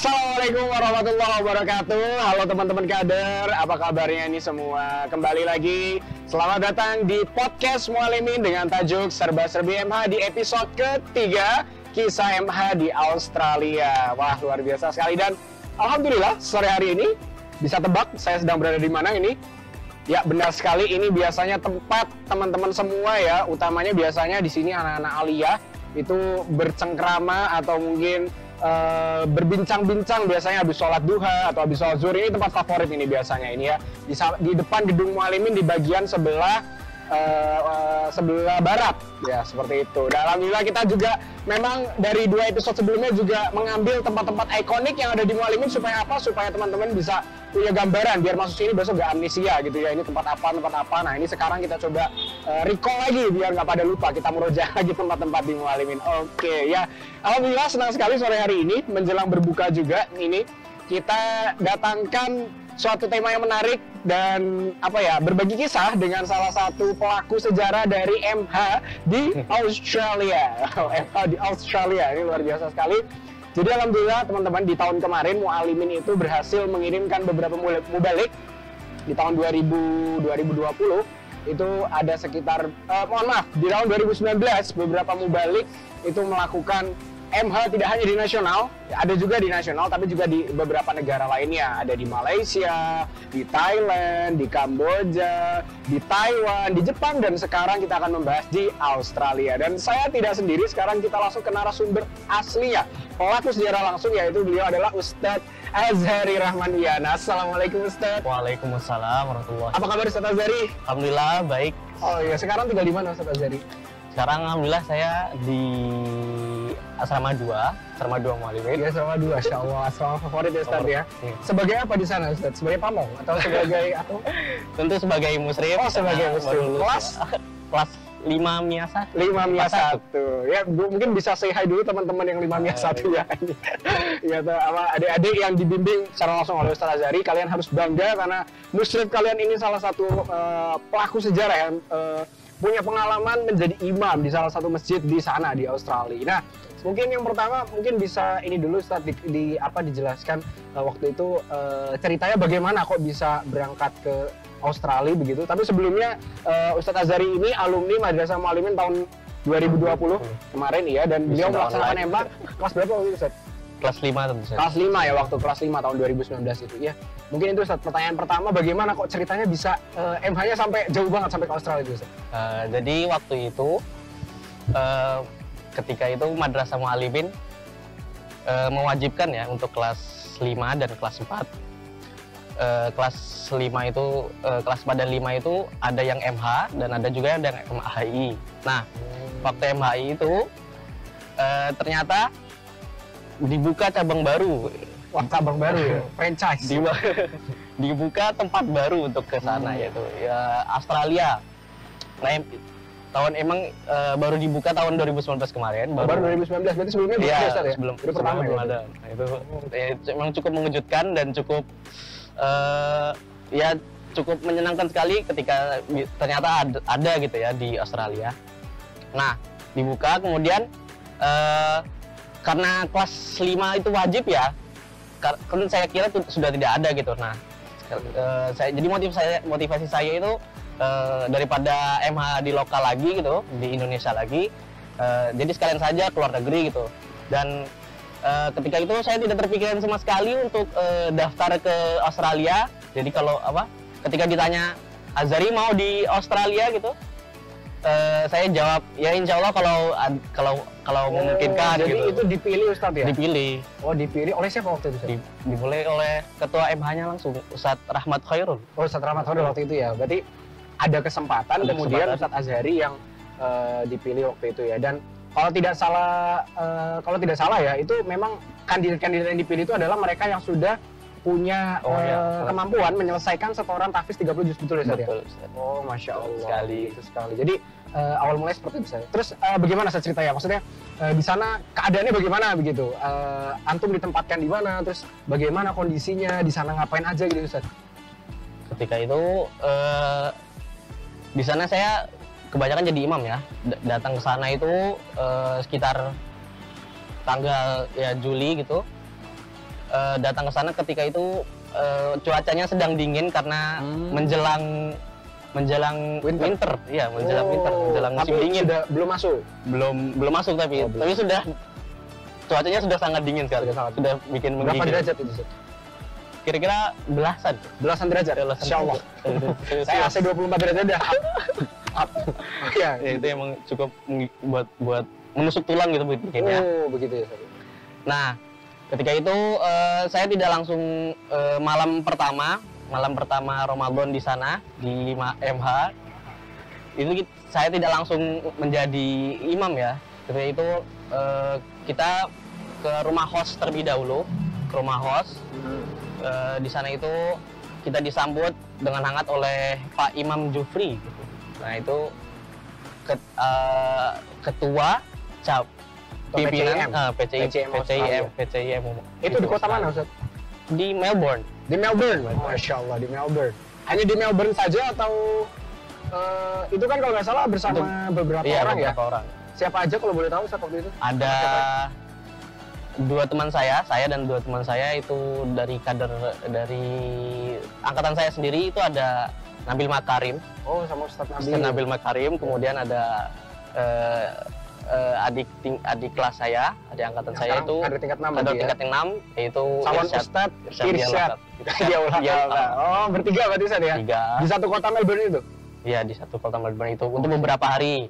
Assalamualaikum warahmatullahi wabarakatuh. Halo teman-teman kader, apa kabarnya nih semua? Kembali lagi, selamat datang di podcast Mualimin dengan tajuk Serba Serbi MH di episode ketiga, kisah MH di Australia. Wah, luar biasa sekali dan alhamdulillah sore hari ini bisa tebak saya sedang berada di mana ini? Ya, benar sekali, ini biasanya tempat teman-teman semua ya, utamanya biasanya di sini anak-anak aliyah itu bercengkrama atau mungkin berbincang-bincang biasanya habis sholat duha atau habis sholat zuhur. Ini tempat favorit ini biasanya ini ya, di depan gedung Mualimin di bagian sebelah barat ya, seperti itu. Dan alhamdulillah kita juga memang dari 2 episode sebelumnya juga mengambil tempat-tempat ikonik yang ada di Mualimin supaya apa? Supaya teman-teman bisa punya gambaran biar masuk sini besok gak amnesia gitu ya, ini tempat apa. Nah, ini sekarang kita coba recall lagi biar nggak pada lupa, kita meroja lagi tempat-tempat di Mualimin. Oke ya, alhamdulillah senang sekali sore hari ini menjelang berbuka juga ini kita datangkan suatu tema yang menarik dan berbagi kisah dengan salah satu pelaku sejarah dari MH di Australia. MH di Australia ini luar biasa sekali. Jadi alhamdulillah teman-teman, di tahun kemarin Mualimin itu berhasil mengirimkan beberapa mubalik. Di tahun 2020 itu ada sekitar di tahun 2019 beberapa mubalik itu melakukan MH tidak hanya di nasional, ada juga di nasional, tapi juga di beberapa negara lainnya. Ada di Malaysia, di Thailand, di Kamboja, di Taiwan, di Jepang, dan sekarang kita akan membahas di Australia. Dan saya tidak sendiri, sekarang kita langsung ke narasumber aslinya, pelaku sejarah langsung, yaitu beliau adalah Ustadz Azhari Rahmandiana. Assalamualaikum Ustadz. Waalaikumsalam warahmatullahi wabarakatuh. Apa kabar Ustadz Azhari? Alhamdulillah baik. Oh iya, sekarang tinggal di mana Ustadz Azhari? Sekarang alhamdulillah saya di Asrama 2 Mualimin. Ya, Asrama 2, Masya Allah, asrama favorit ya Ustadz ya. Sebagai apa di sana Ustadz? Sebagai pamong atau sebagai apa? Tentu sebagai muslim. Oh, sebagai muslim. Kelas 5 MIA 1. 5 MIA 1. Ya, mungkin bisa say hi dulu teman-teman yang 5 MIA 1 ya. Ya, adik-adik yang dibimbing secara langsung oleh Ustadz Azhari, kalian harus bangga karena muslim kalian ini salah satu pelaku sejarah yang punya pengalaman menjadi imam di salah satu masjid di sana di Australia. Nah, mungkin yang pertama mungkin bisa ini dulu Ustadz dijelaskan waktu itu ceritanya bagaimana kok bisa berangkat ke Australia begitu. Tapi sebelumnya Ustadz Azhari ini alumni Madrasah Mualimin tahun 2020 kemarin ya, dan beliau melaksanakan MH kelas berapa waktu itu Ustadz? Kelas 5 tentu saja. Kelas 5 ya, waktu kelas 5 tahun 2019 itu ya. Mungkin itu Ustadz, pertanyaan pertama, bagaimana kok ceritanya bisa MH-nya sampai jauh banget sampai ke Australia itu Ustadz? Jadi waktu itu ketika itu Madrasah Mualimin mewajibkan ya untuk kelas 5 dan kelas 4. Kelas 5 itu kelas 4 dan 5 itu ada yang MH dan ada juga yang MHI. Nah, waktu MHI itu ternyata dibuka cabang baru. Wah, cabang baru ya? Franchise? Dibuka tempat baru untuk ke sana, yaitu ya Australia. Nah, baru dibuka tahun 2019 kemarin. Baru 2019, berarti sebelumnya belum ada ya? Sebelum pertama belum ada. Nah, itu memang cukup mengejutkan dan cukup cukup menyenangkan sekali ketika ternyata ada gitu ya di Australia. Nah, dibuka kemudian karena kelas 5 itu wajib ya, kan saya kira sudah tidak ada gitu. Nah, jadi motivasi saya itu daripada MH di lokal lagi gitu, di Indonesia lagi, jadi sekalian saja keluar negeri gitu. Dan ketika itu saya tidak terpikirkan sama sekali untuk daftar ke Australia. Jadi ketika ditanya Azhari mau di Australia gitu, saya jawab ya insya Allah kalau memungkinkan. Jadi gitu. itu dipilih Ustadz ya? Dipilih. Oh, dipilih oleh siapa waktu itu? Dipilih oleh ketua MH-nya langsung, Ustadz Rahmat Khairul. Oh, Ustadz Rahmat Khairul waktu itu ya. Berarti ada kesempatan kemudian Ustadz Azhari yang dipilih waktu itu ya. Dan kalau tidak salah ya, itu memang kandidat-kandidat yang dipilih itu adalah mereka yang sudah punya kemampuan menyelesaikan setoran tahfiz 30 juz, betul ya Ustadz? Betul, ya? Oh, Masya Allah. Sekali. Jadi awal mulai seperti itu saya. Terus bagaimana Ustadz ceritanya? Maksudnya di sana keadaannya bagaimana begitu? Antum ditempatkan di mana? Terus bagaimana kondisinya? Di sana ngapain aja gitu Ustadz? Ketika itu di sana saya kebanyakan jadi imam ya. Datang ke sana itu sekitar tanggal ya Juli gitu. datang ke sana ketika itu cuacanya sedang dingin karena menjelang winter. Iya, menjelang winter, menjelang musim dingin. Belum masuk. Belum masuk tapi sudah cuacanya sudah sangat dingin sekali. Sudah bikin menggigil. Berapa derajat itu? Kira-kira belasan derajat. Insyaallah. Saya AC 24 derajat dah. Ya, itu emang cukup buat menusuk tulang gitu bikinnya. Oh, begitu ya. Nah, ketika itu saya tidak langsung malam pertama Ramadan di sana di MH itu saya tidak langsung menjadi imam ya. Ketika itu kita ke rumah host terlebih dahulu, ke rumah host. Di sana itu kita disambut dengan hangat oleh Pak Imam Jufri. Nah itu ketua pimpinan PCIM. Itu di kota mana, Ustaz? Di Melbourne. Di Melbourne. Masya Allah, di Melbourne. Hanya di Melbourne saja atau itu kan kalau nggak salah bersama beberapa orang ya? Orang. Siapa aja kalau boleh tahu Ustaz waktu itu? Ada dua teman saya dan dua teman saya itu dari dari angkatan saya sendiri itu ada Nabil Makarim. Oh, sama Ustaz Nabil. Ustaz Nabil Makarim, kemudian ada adik kelas saya, adik angkatan saya itu ada tingkat 6 ada tingkat yang 6 yaitu calon Ustaz Irsyad. Oh, bertiga berarti Ustaz ya? Tiga. Di satu kota Melbourne itu? Iya, di satu kota Melbourne itu untuk beberapa hari.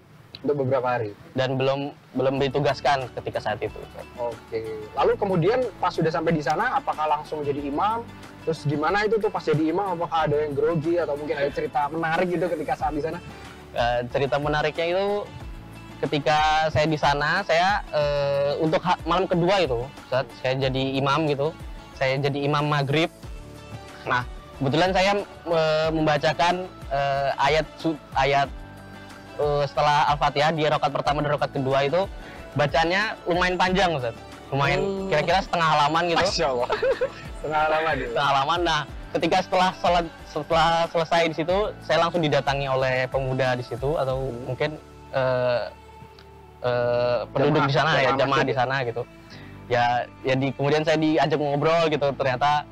Dan belum ditugaskan ketika saat itu. Oke. Lalu kemudian pas sudah sampai di sana, apakah langsung jadi imam? Terus gimana itu tuh pas jadi imam? Apakah ada yang grogi atau mungkin ada cerita menarik gitu ketika saat di sana? Cerita menariknya itu ketika saya di sana, saya untuk malam kedua itu, saat saya jadi imam gitu, saya jadi imam maghrib. Nah, kebetulan saya membacakan ayat setelah Al-Fatihah di rakaat pertama dan rakaat kedua itu bacanya lumayan panjang, Ustaz. Lumayan kira-kira setengah halaman gitu. Masya Allah. setengah halaman. Nah, ketika setelah selesai di situ, saya langsung didatangi oleh pemuda di situ atau mungkin penduduk di sana ya, jamaah di sana gitu. Ya kemudian saya diajak ngobrol gitu. Ternyata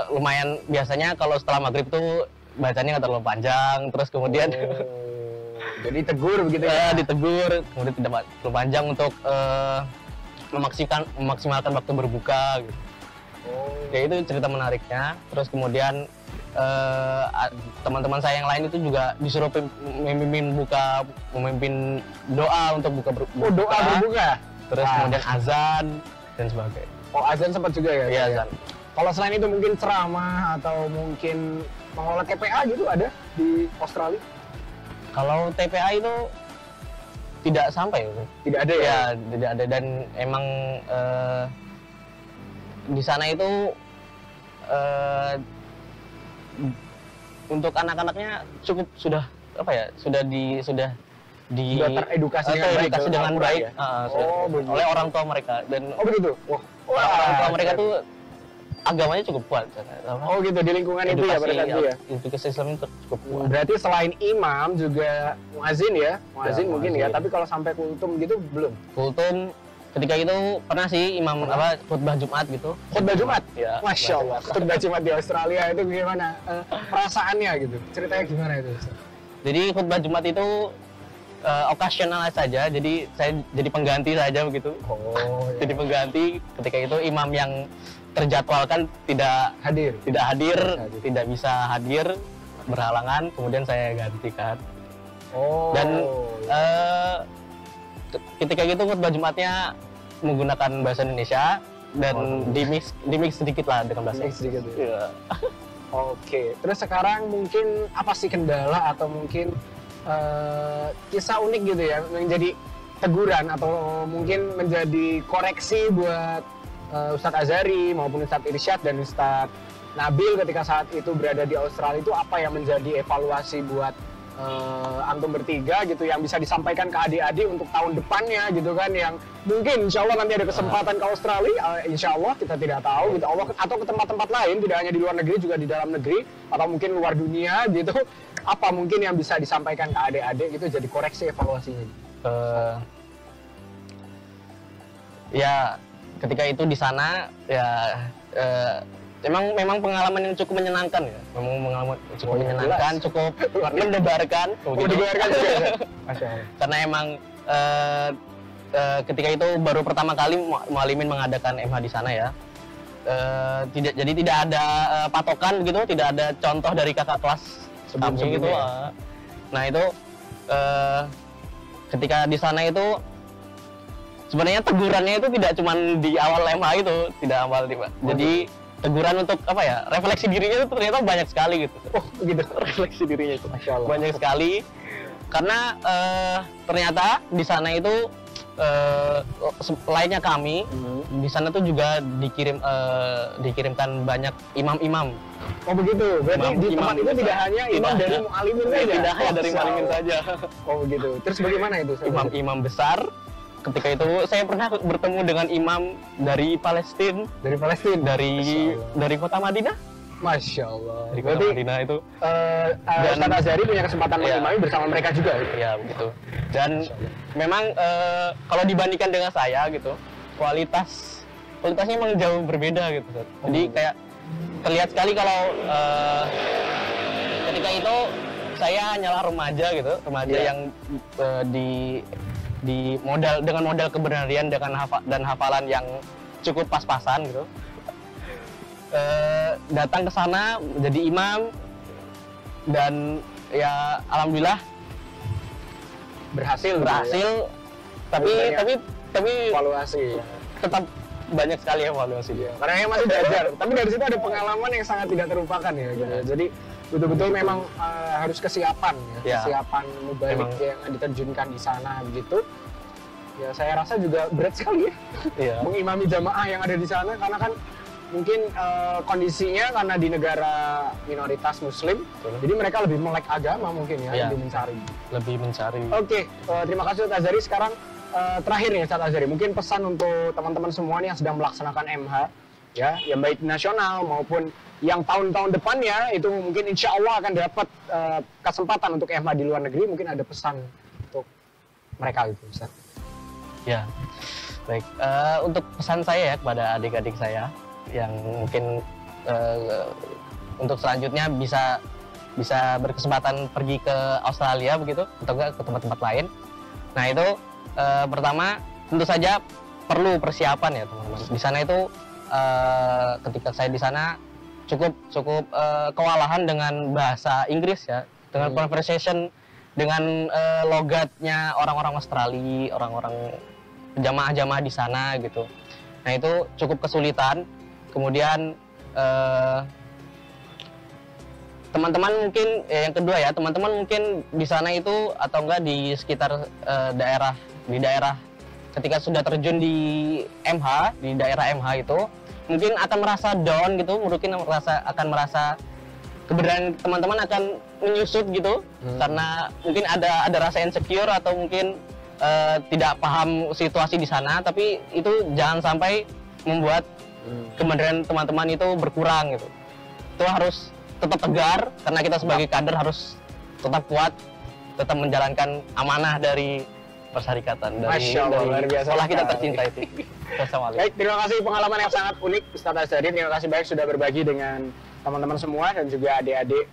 lumayan, biasanya kalau setelah maghrib tuh bacanya nggak terlalu panjang, terus kemudian jadi tegur begitu ya? Ditegur, kemudian tidak terlalu panjang untuk memaksimalkan waktu berbuka gitu. Ya itu cerita menariknya. Terus kemudian teman-teman saya yang lain itu juga disuruh memimpin doa untuk buka berbuka. Doa berbuka? Terus kemudian azan dan sebagainya. Oh, azan sempat juga ya? Iya, azan. Kalau selain itu mungkin ceramah atau mungkin mengolah TPA gitu ada di Australia? Kalau TPA itu tidak sampai. Tidak ada ya? Ya, tidak ada. Dan emang di sana itu untuk anak-anaknya cukup sudah teredukasi dengan baik ya? oleh orang tua mereka. Dan begitu? Orang tua mereka tuh agamanya cukup kuat. Oh gitu, di lingkungan itu ya pada saat itu ya? Edukasi Islam itu cukup kuat. Berarti selain imam juga muazin ya? Muazin mungkin ya, tapi kalau sampai kultum gitu belum? Kultum ketika itu pernah sih imam khutbah Jumat gitu. Khutbah Jumat? Ya. Masya Allah, khutbah Jumat di Australia itu gimana? Perasaannya gitu, ceritanya gimana itu? Jadi khutbah Jumat itu okasional saja, jadi saya jadi pengganti saja begitu. Jadi pengganti ketika itu imam yang terjadwalkan tidak hadir, tidak bisa hadir, berhalangan, kemudian saya gantikan. Dan ketika itu khutbah Jumatnya menggunakan bahasa Indonesia dan di mix sedikit lah dengan bahasa sedikit. Ya. Oke, terus sekarang mungkin apa sih kendala atau mungkin kisah unik gitu ya, menjadi teguran atau mungkin menjadi koreksi buat Ustadz Azhari maupun Ustadz Irsyad dan Ustadz Nabil ketika saat itu berada di Australia, itu apa yang menjadi evaluasi buat antum bertiga gitu yang bisa disampaikan ke adik-adik untuk tahun depannya gitu kan, yang mungkin insya Allah nanti ada kesempatan ke Australia, insya Allah kita tidak tahu gitu Allah, atau ke tempat-tempat lain, tidak hanya di luar negeri juga di dalam negeri atau mungkin luar dunia gitu, apa mungkin yang bisa disampaikan ke adik-adik gitu jadi koreksi evaluasinya? Ya ketika itu di sana ya memang pengalaman yang cukup menyenangkan ya. Memang pengalaman cukup menyenangkan, cukup mendebarkan. Mendebarkan juga ya. Masya Allah. Karena emang ketika itu baru pertama kali Mualimin mengadakan MH di sana ya. Jadi tidak ada patokan gitu, tidak ada contoh dari kakak kelas kami gitu. Nah itu ketika di sana itu sebenarnya tegurannya itu tidak cuma di awal MH itu, tidak awal jadi teguran untuk apa ya, refleksi dirinya itu ternyata banyak sekali gitu. Oh gitu, refleksi dirinya itu Masya Allah. banyak sekali karena ternyata di sana itu lainnya kami di sana tuh juga dikirimkan banyak imam-imam. Oh begitu, berarti di tempat itu tidak hanya imam dari Mualimin saja? Tidak hanya dari Mualimin saja. Oh begitu, terus bagaimana itu? Imam-imam besar. Ketika itu saya pernah bertemu dengan imam dari Palestina. Dari Palestina? Dari kota Madinah. Masya Allah. Dari kota Madinah itu. Ustaz Azhari punya kesempatan mengimami bersama mereka juga. Iya begitu. Dan memang kalau dibandingkan dengan saya gitu, kualitasnya memang jauh berbeda gitu. Jadi kayak terlihat sekali kalau ketika itu saya hanyalah remaja gitu, yang dengan modal kebenaran dan hafalan yang cukup pas-pasan gitu. Datang ke sana menjadi imam dan ya alhamdulillah berhasil ya. tapi evaluasi tetap banyak sekali evaluasi dia karena yang masih belajar. Tapi dari situ ada pengalaman yang sangat tidak terlupakan ya gitu. Jadi betul-betul memang harus kesiapan ya. Kesiapan mubalik yang diterjunkan di sana begitu. Ya saya rasa juga berat sekali ya. Mengimami jamaah yang ada di sana karena kan mungkin kondisinya karena di negara minoritas muslim. Jadi mereka lebih melek agama mungkin ya, lebih mencari. Oke, terima kasih Ustaz Azhari. Sekarang terakhir nih Ustaz Azhari, mungkin pesan untuk teman-teman semua nih yang sedang melaksanakan MH ya, yang baik nasional maupun yang tahun-tahun depannya itu mungkin insya Allah akan dapat kesempatan untuk MH di luar negeri, mungkin ada pesan untuk mereka gitu Ustaz. Ya, baik. Untuk pesan saya ya kepada adik-adik saya yang mungkin untuk selanjutnya bisa berkesempatan pergi ke Australia begitu atau enggak ke tempat-tempat lain. Nah itu pertama tentu saja perlu persiapan ya teman-teman. Di sana itu ketika saya di sana cukup kewalahan dengan bahasa Inggris ya, dengan conversation dengan logatnya orang-orang Australia, orang-orang jamaah-jamaah di sana gitu. Nah itu cukup kesulitan. Kemudian teman-teman mungkin yang kedua ya, teman-teman mungkin di sana itu atau enggak di sekitar daerah ketika sudah terjun di MH, di daerah MH itu mungkin akan merasa down gitu, mungkin akan merasa keberadaan teman-teman akan menyusut gitu karena mungkin ada rasa insecure atau mungkin tidak paham situasi di sana, tapi itu jangan sampai membuat kebenaran teman-teman itu berkurang gitu. Itu harus tetap tegar karena kita sebagai kader harus tetap kuat, tetap menjalankan amanah dari persyarikatan dari sekolah kita tercinta itu. Baik, terima kasih pengalaman yang sangat unik Ustaz Azhari. Terima kasih banyak sudah berbagi dengan teman-teman semua dan juga adik-adik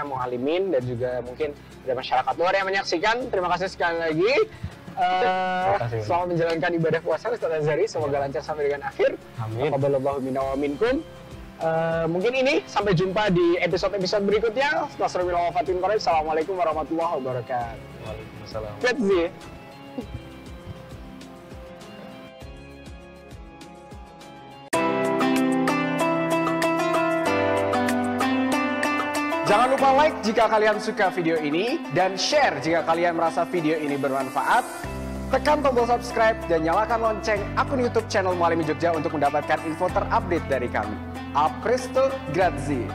Mualimin dan juga mungkin ada masyarakat luar yang menyaksikan. Terima kasih sekali lagi. Selamat menjalankan ibadah puasa Ustaz Azhari, semoga lancar sampai dengan akhir. Amin. Taqabbalallahu minna wa minkum. Mungkin ini sampai jumpa di episode berikutnya. Assalamualaikum warahmatullahi wabarakatuh. Waalaikumsalam. Jangan lupa like jika kalian suka video ini dan share jika kalian merasa video ini bermanfaat. Tekan tombol subscribe dan nyalakan lonceng akun YouTube channel Mualimin Jogja untuk mendapatkan info terupdate dari kami. A presto, grazie.